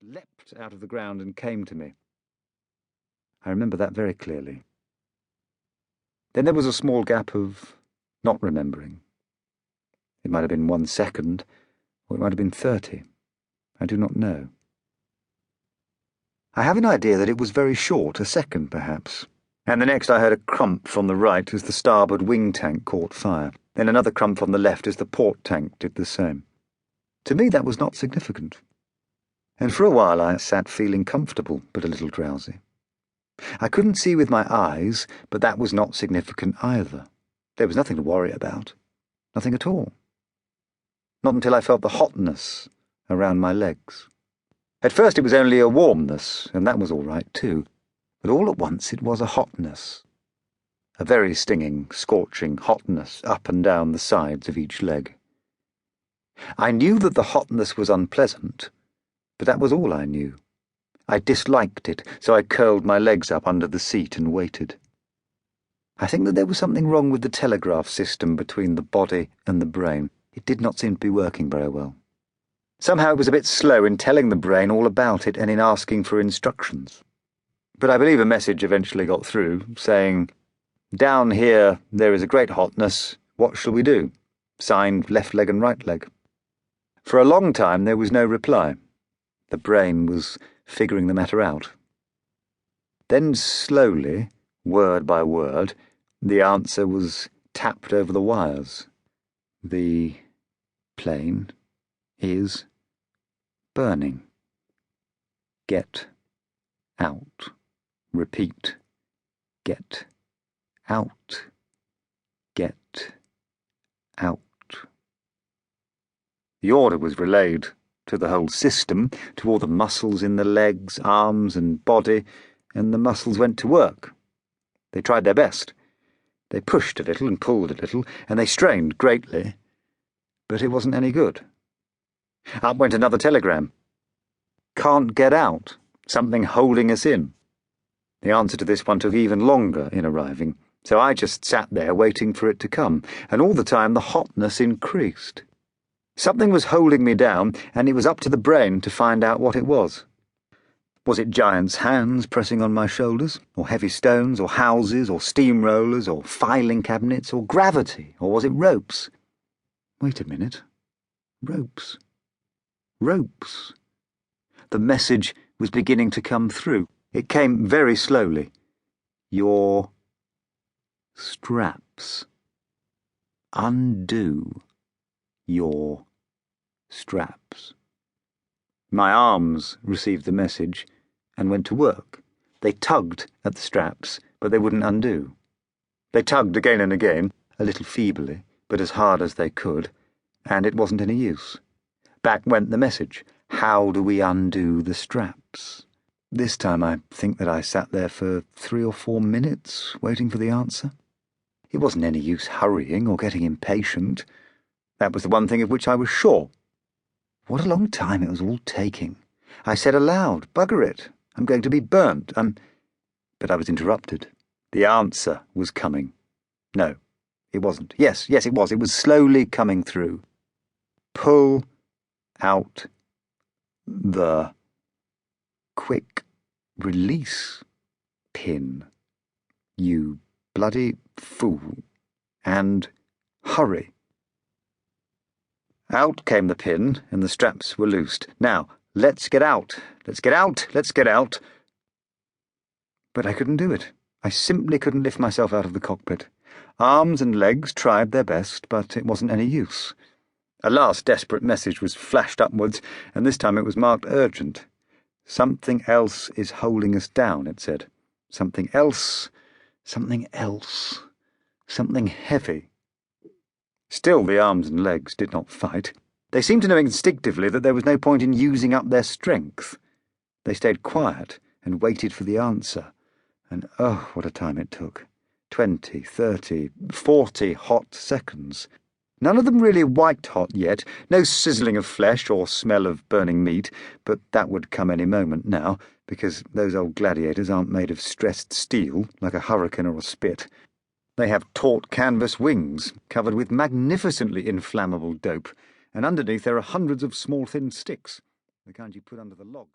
leapt out of the ground and came to me. I remember that very clearly. Then there was a small gap of not remembering. It might have been 1 second, or it might have been 30. I do not know. I have an idea that it was very short, a second perhaps, and the next I heard a crump from the right as the starboard wing tank caught fire, then another crump from the left as the port tank did the same. To me that was not significant, and for a while I sat feeling comfortable but a little drowsy. I couldn't see with my eyes, but that was not significant either. There was nothing to worry about, nothing at all. Not until I felt the hotness around my legs. At first it was only a warmness, and that was all right too, but all at once it was a hotness. A very stinging, scorching hotness up and down the sides of each leg. I knew that the hotness was unpleasant, but that was all I knew. I disliked it, so I curled my legs up under the seat and waited. I think that there was something wrong with the telegraph system between the body and the brain. It did not seem to be working very well. Somehow it was a bit slow in telling the brain all about it and in asking for instructions. But I believe a message eventually got through, saying, "Down here there is a great hotness. What shall we do?" Signed left leg and right leg. For a long time there was no reply. The brain was figuring the matter out. Then slowly, word by word, the answer was tapped over the wires. The plane is burning. Get out. Repeat. Get out. Get out. The order was relayed to the whole system, to all the muscles in the legs, arms and body, and the muscles went to work. They tried their best. They pushed a little and pulled a little, and they strained greatly, but it wasn't any good. Up went another telegram. "Can't get out. Something holding us in." The answer to this one took even longer in arriving, so I just sat there waiting for it to come, and all the time the hotness increased. Something was holding me down, and it was up to the brain to find out what it was. Was it giants' hands pressing on my shoulders, or heavy stones, or houses, or steamrollers, or filing cabinets, or gravity, or was it ropes? Wait a minute. Ropes. Ropes. The message was beginning to come through. It came very slowly. Your straps. Undo your straps. My arms received the message and went to work. They tugged at the straps, but they wouldn't undo. They tugged again and again, a little feebly, but as hard as they could, and it wasn't any use. Back went the message. How do we undo the straps? This time I think that I sat there for 3 or 4 minutes, waiting for the answer. It wasn't any use hurrying or getting impatient. That was the one thing of which I was sure. What a long time it was all taking. I said aloud, "Bugger it, I'm going to be burnt, But I was interrupted. The answer was coming. No, it wasn't. Yes, it was. It was slowly coming through. Pull out the quick release pin, you bloody fool, and hurry." Out came the pin, and the straps were loosed. "Now, let's get out. Let's get out. Let's get out." But I couldn't do it. I simply couldn't lift myself out of the cockpit. Arms and legs tried their best, but it wasn't any use. A last desperate message was flashed upwards, and this time it was marked urgent. "Something else is holding us down," it said. Something else, something else, something heavy. Still the arms and legs did not fight. They seemed to know instinctively that there was no point in using up their strength. They stayed quiet and waited for the answer, and oh, what a time it took. 20, 30, 40 hot seconds. None of them really white-hot yet, no sizzling of flesh or smell of burning meat, but that would come any moment now, because those old gladiators aren't made of stressed steel, like a hurricane or a spit. They have taut canvas wings, covered with magnificently inflammable dope, and underneath there are hundreds of small thin sticks, the kind you put under the logs.